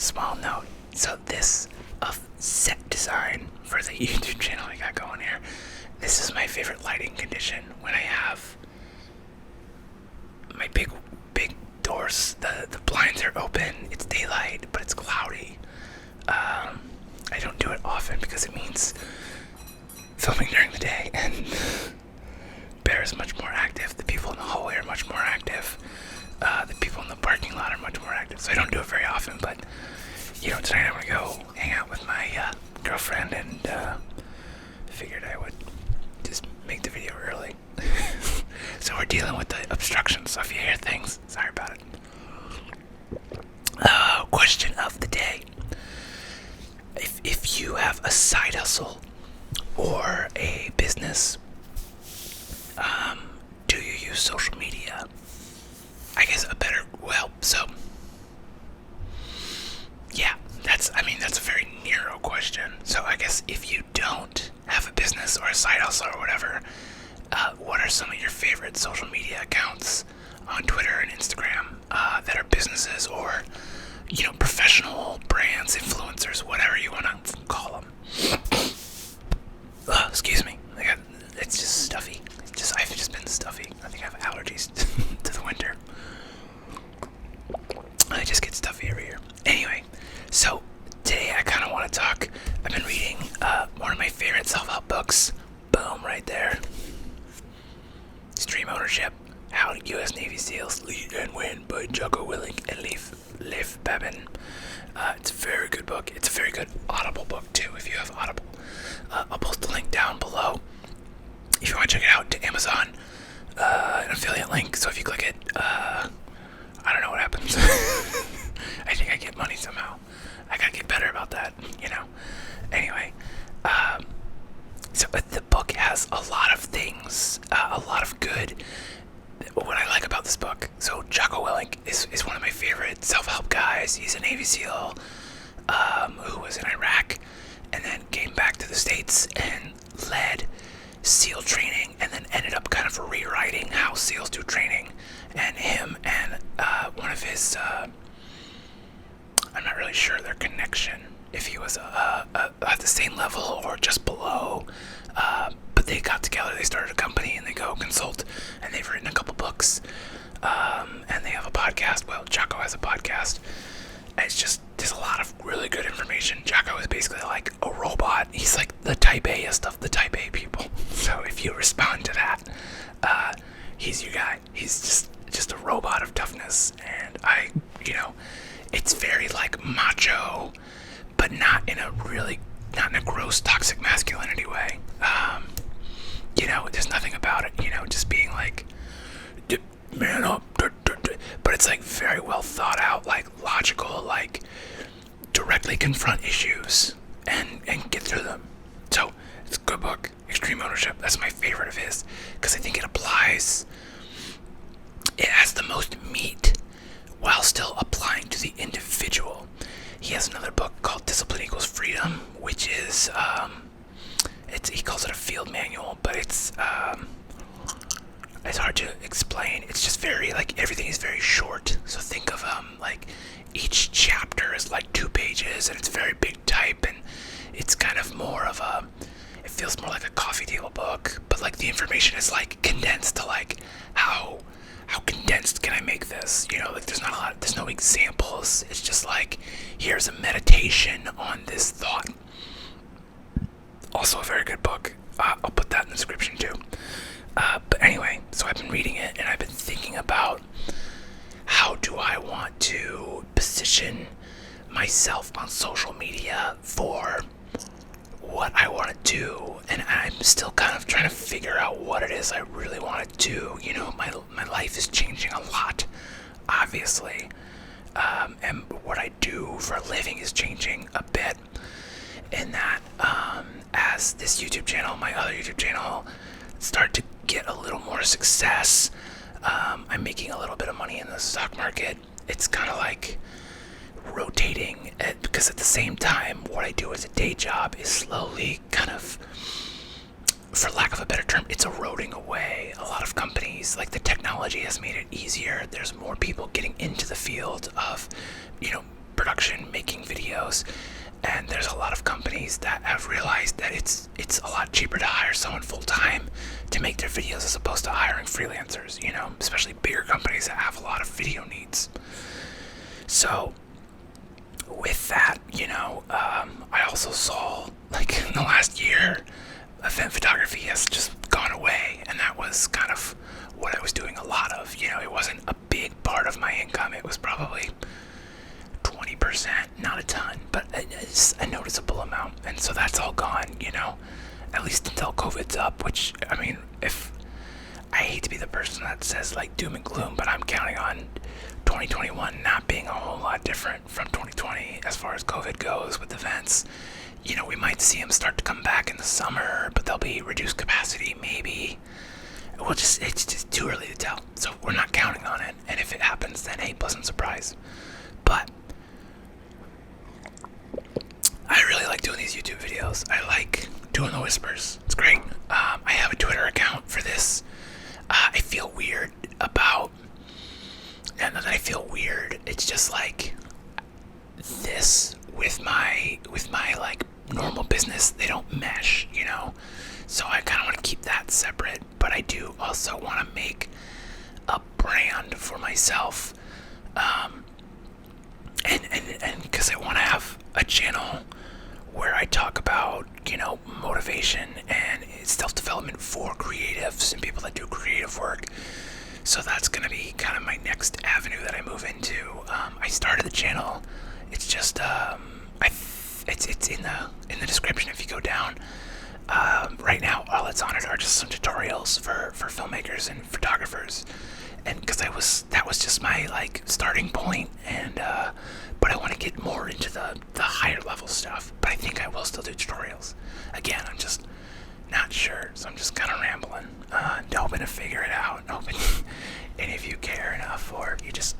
small note. So this set design for the YouTube channel I got going here. This is my favorite lighting condition when I have my big doors. The blinds are open. It's daylight, but it's cloudy. I don't do it often because it means filming during the day, and Bear is much more active. The people in the hallway are much more active. The people in the parking lot are much more active. So I don't do it very often, but tonight I'm gonna go hang out with my girlfriend, and figured I would just make the video early. So we're dealing with the obstruction, so if you hear things, sorry about it. Question of the day. If you have a side hustle or a business, do you use social media? I guess that's a very narrow question. So I guess if you don't have a business or a side hustle or whatever, what are some of your favorite social media accounts on Twitter and Instagram that are businesses or, professional brands, influencers, whatever you want to call them? Excuse me. It's just stuffy. I've just been stuffy. I think I have allergies to the winter. I just get stuffy every year. Anyway, so today I kind of want to talk. I've been reading one of my favorite self-help books. Boom, right there. Extreme Ownership: How U.S. Navy SEALs Lead and Win by Jocko Willink and Leif Babin. It's a very good book. It's a very good Audible book too, if you have Audible. I'll post the link down below if you want to check it out, to Amazon, an affiliate link. So if you click it, I don't know what happens. I think I get money somehow. I gotta get better about that, Anyway, so the book has a lot of things, a lot of good. What I like about this book, so Jocko Willink is one of my favorite self-help guys. He's a Navy SEAL who was in Iraq and then came back to the States and led SEAL training, and then ended up kind of rewriting how SEALs do training. And him and one of his, I'm not really sure their connection, if he was at the same level or just below, but they got together, they started a company, and they go consult, and they've written a couple books, and they have a podcast. Well, Jocko has a podcast. There's a lot of really good information. Jocko is basically like a robot. He's like the type A-est of the type A people. So if you respond to that, he's your guy. He's just a robot of toughness. And it's very like macho, but not in a gross toxic masculinity way. There's nothing about it, just being like, man up, but it's like very well thought out, like logical, like directly confront issues and get through them. So it's a good book. Extreme Ownership, that's my favorite of his, because I think it has the most meat while still applying to the individual. He has another book called Discipline Equals Freedom, which is he calls it a field manual, but it's hard to explain. It's just very, like, everything is very short. So think of like each chapter is like 2 pages, and it's very big type, and it's kind of more of it feels more like a coffee table book, but like the information is like condensed to like how condensed can I make this? Like there's no examples. It's just like, here's a meditation on this thought. Also a very good book. I'll put that in the description too. But anyway, so I've been reading it, and I've been thinking about how do I want to position myself on social media for what I want to do, and I'm still kind of trying to figure out what it is I really want to do. My life is changing a lot, obviously, and what I do for a living is changing a bit. In that, as this YouTube channel, my other YouTube channel, start to get a little more success, I'm making a little bit of money in the stock market. It's kind of like rotating, because at the same time, what I do as a day job is slowly kind of, for lack of a better term, it's eroding away. A lot of companies, like, the technology has made it easier. There's more people getting into the field of, production, making videos, and there's a lot of companies that have realized that it's a lot cheaper to hire someone full-time to make their videos as opposed to hiring freelancers, especially bigger companies that have a lot of video needs. So with that, I also saw, like, in the last year, event photography has just gone away, and that was kind of what I was doing a lot of. It wasn't a big part of my income. It was probably 20%, not a ton, but it's a noticeable amount, and so that's all gone, at least until COVID's up, which, I mean, if I hate to be the person that says, like, doom and gloom, but I'm counting on 2021 not being a whole lot different from 2020 as far as COVID goes with events. We might see them start to come back in the summer, but they'll be reduced capacity, maybe. It's just too early to tell, so we're not counting on it, and if it happens, then hey, pleasant surprise. But I really like doing these YouTube videos. I like doing the whispers. It's great. I have a Twitter account for this. I feel weird about, and that I feel weird, it's just like this with my like normal business, they don't mesh, so I kind of want to keep that separate, but I do also want to make a brand for myself, and because I want to have a channel where I talk about, motivation and self-development for creatives and people that do creative work. So that's going to be kind of my next avenue that I move into. I started the channel. It's just it's in the description if you go down. Right now, all it's on it are just some tutorials for filmmakers and photographers, and because that was just my like starting point, and but I want to get more into the higher level stuff. But I think I will still do tutorials. Again, I'm just not sure, so I'm just kind of rambling, hoping to figure it out, hoping any of you care enough, or you just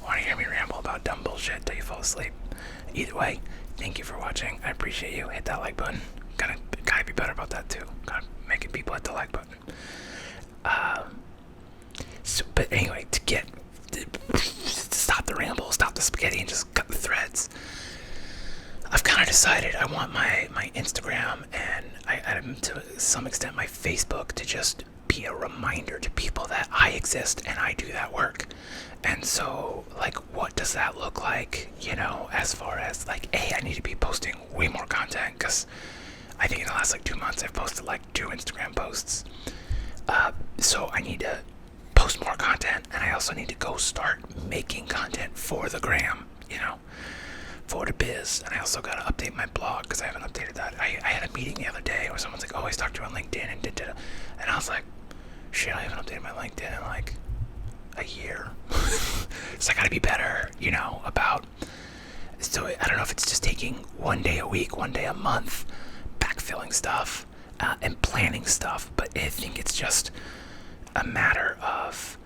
want to hear me ramble about dumb bullshit till you fall asleep. Either way, thank you for watching. I appreciate you. Hit that like button. Gotta be better about that too. Gotta making people hit the like button. But anyway, to stop the ramble, stop the spaghetti, and just cut the threads. I've kind of decided I want my Instagram and to some extent my Facebook to just be a reminder to people that I exist and I do that work. And so, like, what does that look like, as far as, like, I need to be posting way more content, because I think in the last, like, 2 months I've posted, like, 2 Instagram posts. So I need to post more content, and I also need to go start making content for the gram, for the biz. And I also got to update my blog, because I haven't updated that. I had a meeting the other day where someone's like, oh, I stalked you on LinkedIn, and I was like, shit, I haven't updated my LinkedIn in, like, a year. So I gotta be better, about, so I don't know if it's just taking one day a week, one day a month, backfilling stuff, and planning stuff, but I think it's just a matter of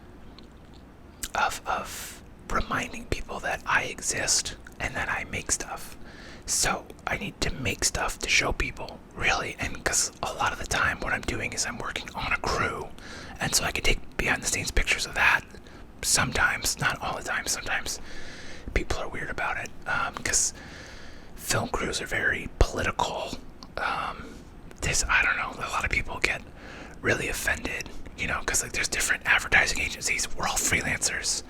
reminding people that I exist and that I make stuff. So I need to make stuff to show people, really, and because a lot of the time what I'm doing is I'm working on a crew, and so I can take behind the scenes pictures of that. Sometimes, not all the time, sometimes people are weird about it, because film crews are very political. I don't know, a lot of people get really offended, because like there's different advertising agencies. We're all freelancers,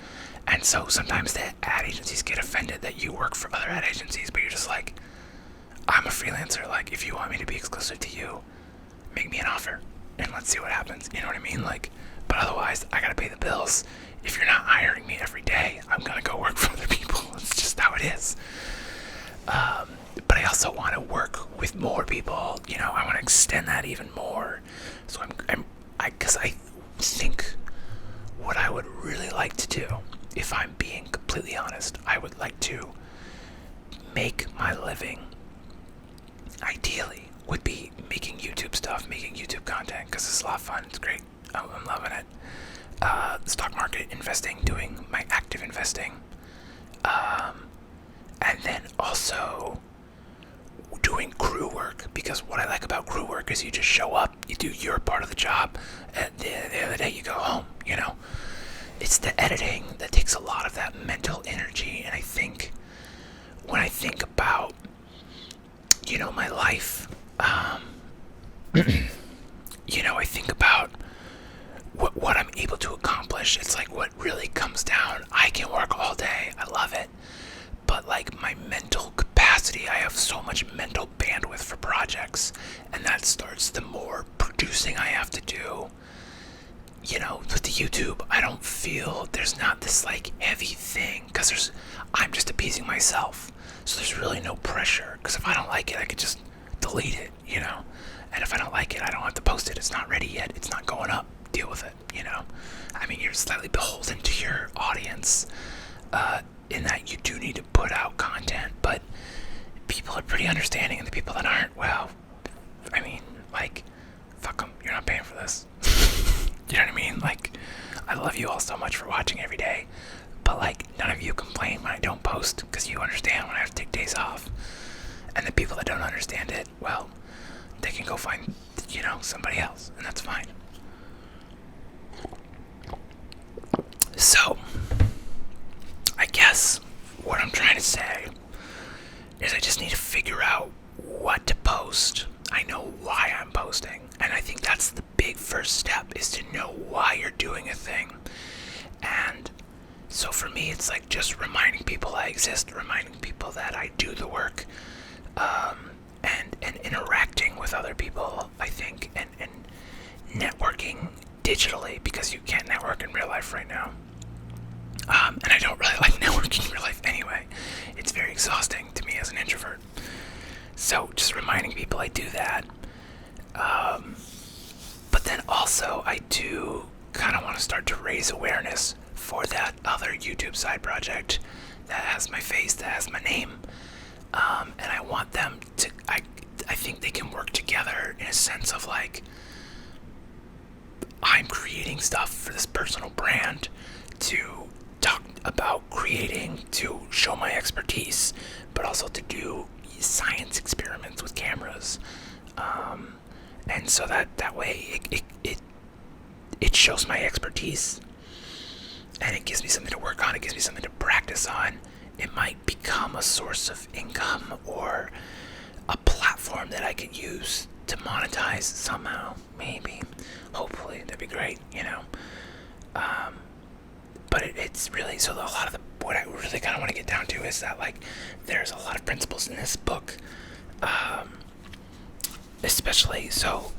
and so sometimes the ad agencies get offended that you work for other ad agencies, but you're just like, I'm a freelancer. Like, if you want me to be exclusive to you, make me an offer, and let's see what happens. You know what I mean? Like, but otherwise, I gotta pay the bills. If you're not hiring me every day, I'm gonna go work for other people. It's just how it is. But I also want to work with more people. I want to extend that even more. So because I think what I would really like to do, if I'm being completely honest, I would like to make my living, ideally, would be making YouTube stuff, making YouTube content, because it's a lot of fun. It's great. I'm loving it. Stock market investing, doing my active investing, and then also doing crew work, because what I like about crew work is you just show up, you do your part of the job, and the other day you go home. It's the editing that takes a lot of that mental energy, and I think really comes down, I can work all day, I love it, but like my mental capacity, I have so much mental bandwidth for projects, and that starts the more producing I have to do. You know, with the YouTube, I don't feel there's not this like heavy thing, because I'm just appeasing myself, so there's really no pressure, because if I don't like it, I could just delete it, you know, and if I don't like it, I don't have to post it. It's not ready yet, it's not going up, deal with it, you know. I mean, you're slightly beholden to your audience, in that you do need to put out content, but people are pretty understanding, and the people that aren't, well, I mean, like, fuck them, you're not paying for this. You know what I mean? Like, I love you all so much for watching every day, but like, none of you complain when I don't post, because you understand when I have to take days off. And the people that don't understand it, well, they can go find, you know, somebody else, and that's fine. So, I guess what I'm trying to say is I just need to figure out what to post. I know why I'm posting, and I think that's the big first step, is to know why you're doing a thing. And so for me, it's like just reminding people I exist, reminding people that I do the work, and interacting with other people, I think, and networking digitally, because you can't network in real life right now. And I don't really like networking in real life anyway. It's very exhausting to me as an introvert. So just reminding people I do that. But then also I do kind of want to start to raise awareness for that other YouTube side project that has my face, that has my name. And I want them to, I think they can work together in a sense of like, I'm creating stuff for this personal brand to talk about creating, to show my expertise, but also to do science experiments with cameras. And so that way it shows my expertise, and it gives me something to work on, it gives me something to practice on. It might become a source of income or a platform that I could use to monetize somehow, maybe, hopefully, that'd be great, you know. But it's really, so a lot of what I really kind of want to get down to is that, like, there's a lot of principles in this book, especially, so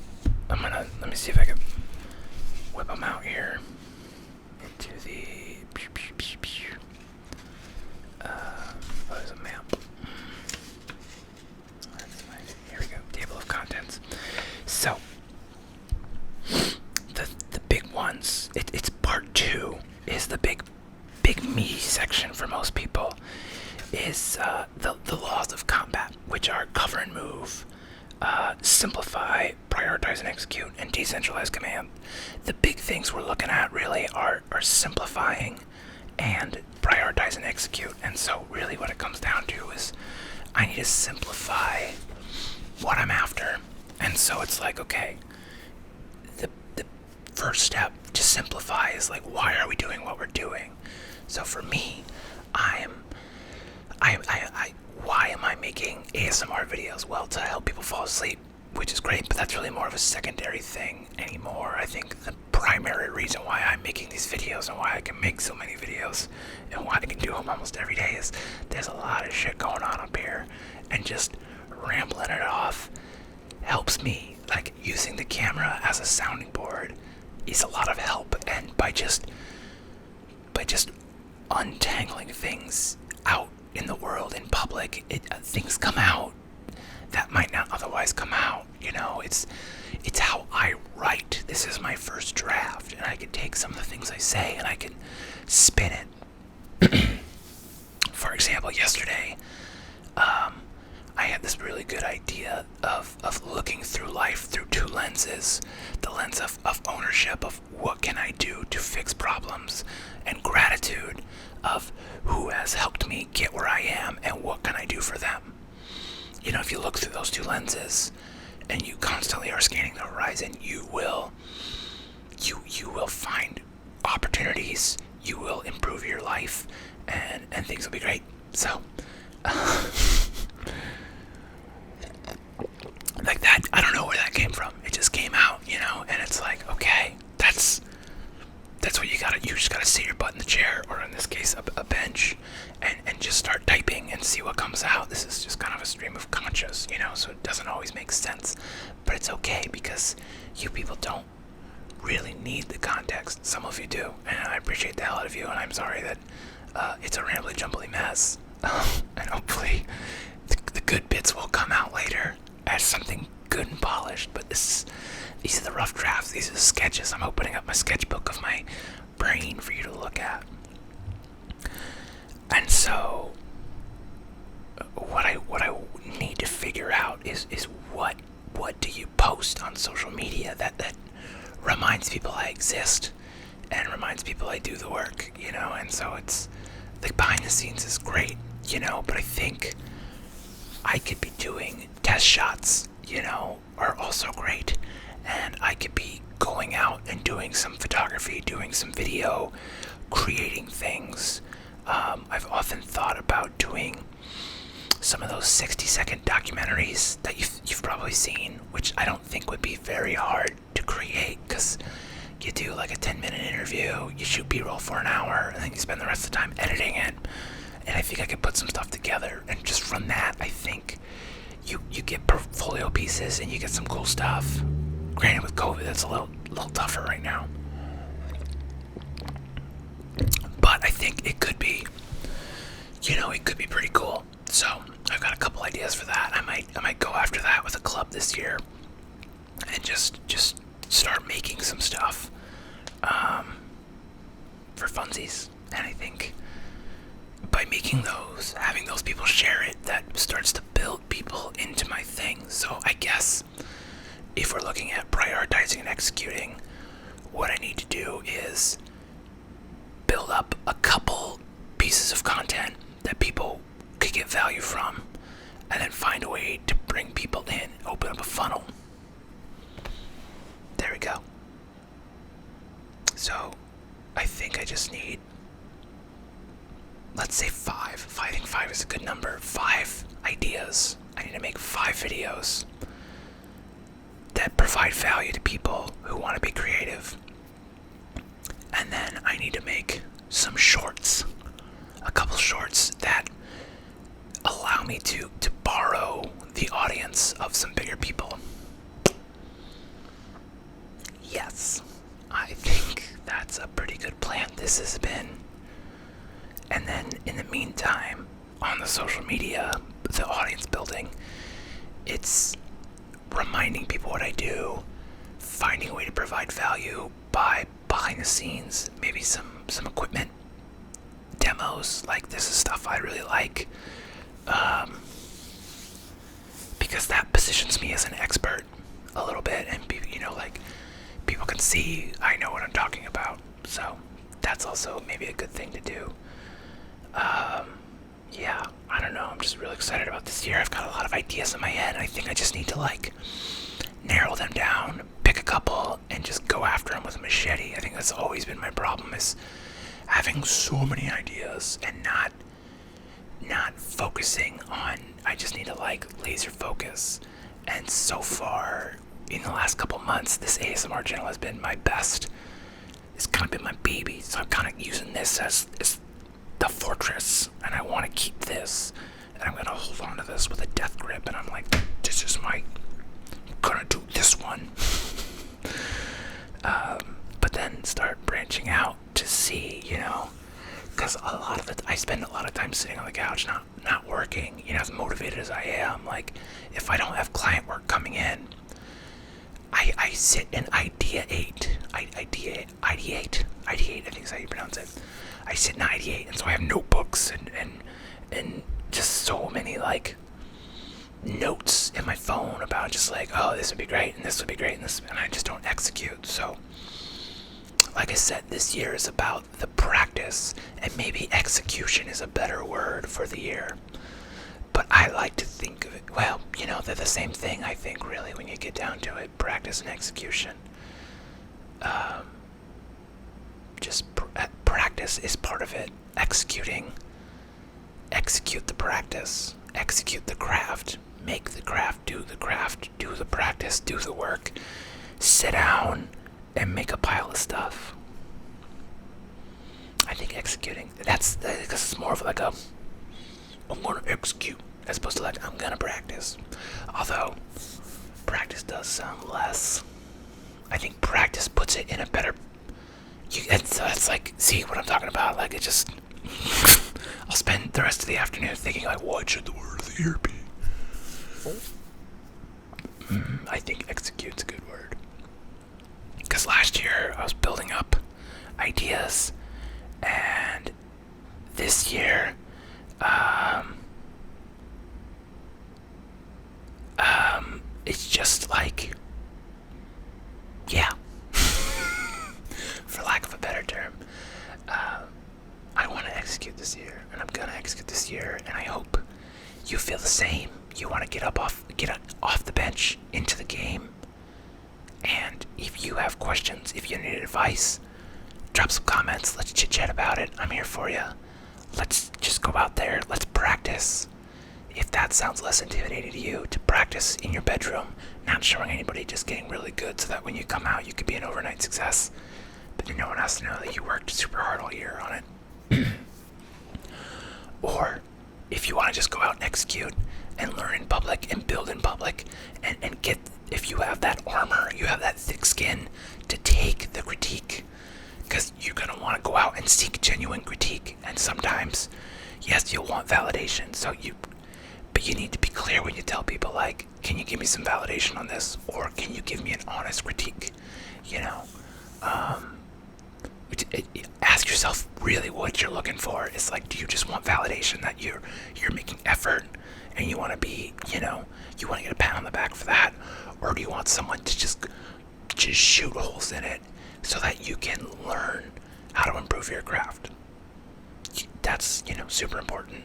let me see if I can whip them out here into the, what is a map? Here we go, table of contents. So, the big ones, it's part 2, is the big meaty section for most people, is the laws of combat, which are cover and move, simplify, prioritize and execute, and decentralize command. The big things we're looking at really are simplifying and prioritize and execute. And so really what it comes down to is I need to simplify what I'm after. And so it's like, okay, the first step to simplify is like, why are we doing what we're doing? So for me, why am I making ASMR videos? Well, to help people fall asleep, which is great, but that's really more of a secondary thing anymore. I think the primary reason why I'm making these videos and why I can make so many videos and why I can do them almost every day is there's a lot of shit going on up here, and just rambling it off helps me. Like, using the camera as a sounding board is a lot of help, and by just untangling things out in the world, in public, things come out that might not otherwise come out. You know, it's how I write. This is my first draft, and I can take some of the things I say and I can spin it. For example, yesterday, I had this really good idea of looking through life through 2 lenses. The lens of ownership, of what can I do to fix problems, and gratitude of who has helped me get where I am and what can I do for them. You know, if you look through those 2 lenses and you constantly are scanning the horizon, you will find opportunities, you will improve your life, and things will be great. So like that, I don't know where that came from. It just came out, you know, and it's like, okay, that's what you just gotta sit your butt in the chair, or in this case, a bench, and just start typing and see what comes out. This is just kind of a stream of conscious, so it doesn't always make sense. But it's okay because you people don't really need the context. Some of you do, and I appreciate the hell out of you, and I'm sorry that it's a rambly, jumbly mess. And hopefully the good bits will come out later as something good and polished. But these are the rough drafts. These are the sketches. I'm opening up my sketchbook of my brain for you to look at. And so what I need to figure out is what do you post on social media that reminds people I exist and reminds people I do the work, and so it's like behind the scenes is great, but I think I could be doing test shots, are also great, and I could be going out and doing some photography, doing some video, creating things. I've often thought about doing some of those 60-second documentaries that you've probably seen, which I don't think would be very hard to create, because you do like a 10-minute interview, you shoot B-roll for an hour, and then you spend the rest of the time editing it. And I think I could put some stuff together, and just from that, I think you get portfolio pieces and you get some cool stuff. Granted, with COVID, that's a little tougher right now, but I think it could be, it could be pretty cool. So I've got a couple ideas for that. I might go after that with a club this year, and just start making some stuff for funsies. And I think by making those, having those people share it, that starts to build people into my thing. So I guess if we're looking at prioritizing and executing, what I need to do is build up a couple pieces of content that people could get value from, and then find a way to bring people in, open up a funnel. There we go. So I think I just need, let's say 5. I think 5 is a good number. 5 ideas. I need to make 5 videos that provide value to people who want to be creative. And then I need to make some shorts. A couple shorts that allow me to borrow the audience of some bigger people. Yes, I think that's a pretty good plan. This has been. And then in the meantime, on the social media, the audience building, it's reminding people what I do, finding a way to provide value by behind the scenes, maybe some equipment demos, like this is stuff I really like, because that positions me as an expert a little bit, and people can see I know what I'm talking about. So that's also maybe a good thing to do. Yeah, I don't know. I'm just really excited about this year. I've got a lot of ideas in my head. I think I just need to narrow them down, pick a couple, and just go after them with a machete. I think that's always been my problem, is having so many ideas and not focusing on. I just need to laser focus. And so far, in the last couple months, this ASMR channel has been my best. It's kind of been my baby. So I'm kind of using this as the fortress, and I want to keep this, and I'm gonna hold on to this with a death grip, and I'm like, this is I'm gonna do this one. But then start branching out to see, because a lot of it, I spend a lot of time sitting on the couch, not working, as motivated as I am. Like, if I don't have client work coming in, I sit and ideate, I think is how you pronounce it. I sit and ideate, and so I have notebooks and just so many notes in my phone about just oh, this would be great, and this would be great, and I just don't execute. So like I said, this year is about the practice, and maybe execution is a better word for the year. But I like to think of it, they're the same thing, I think, really, when you get down to it, practice and execution. Practice is part of it. Execute the practice, execute the craft, make the craft, do the practice, do the work, sit down and make a pile of stuff. I think executing. That's because it's more of like a I'm gonna execute as opposed to like I'm gonna practice. Although practice does sound less. I think practice puts it in a better. It's like, see what I'm talking about? Like it just. I'll spend the rest of the afternoon thinking like, what should the word of the year be? I think execute's a good word. Because last year I was building up ideas, and this year, it's just like, yeah, for lack of a better term, I want to execute this year, and I'm gonna execute this year, and I hope you feel the same. You want to get off the bench into the game, and if you have questions, if you need advice, drop some comments. Let's chit chat about it. I'm here for you. Let's just go out there. Let's practice. If that sounds less intimidating to you, to practice in your bedroom, not showing anybody, just getting really good so that when you come out, you could be an overnight success. But no one has to know that you worked super hard all year on it. Or if you want to just go out and execute and learn in public and build in public and get, if you have that armor, you have that thick skin to take the critique, because you're going to want to go out and seek genuine critique. And sometimes, yes, you'll want validation. But you need to be clear when you tell people, like, can you give me some validation on this? Or can you give me an honest critique? Ask yourself really what you're looking for. It's like, do you just want validation that you're making effort and you want to be, you want to get a pat on the back for that? Or do you want someone to just shoot holes in it so that you can learn how to improve your craft? That's, super important.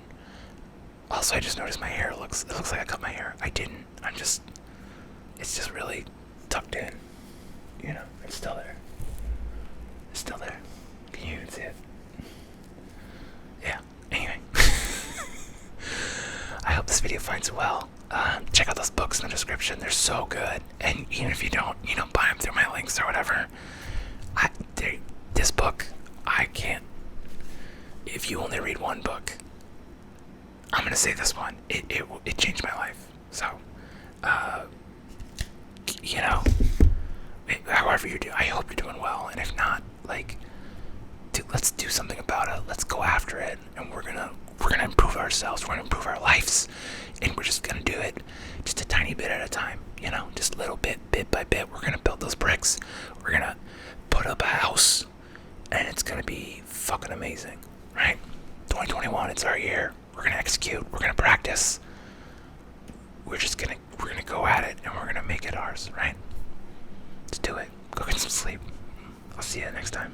Also, I just noticed my hair it looks like I cut my hair. I didn't. It's just really tucked in. It's still there. It's still there. Can you even see it? Yeah. Anyway. I hope this video finds you well. Check out those books in the description. They're so good. And even if you don't, buy them through my links or whatever. This book, I can't. If you only read one book, I'm gonna say this one. It changed my life. So, however you do, I hope you're doing well. And if not, let's do something about it. Let's go after it, and we're gonna improve ourselves. We're gonna improve our lives, and we're just gonna do it just a tiny bit at a time. Just a little bit by bit. We're gonna build those bricks. We're gonna put up a house, and it's gonna be fucking amazing, right? 2021, it's our year. We're gonna execute. We're gonna practice. We're gonna go at it, and we're gonna make it ours, right? Let's do it. Go get some sleep. I'll see you next time.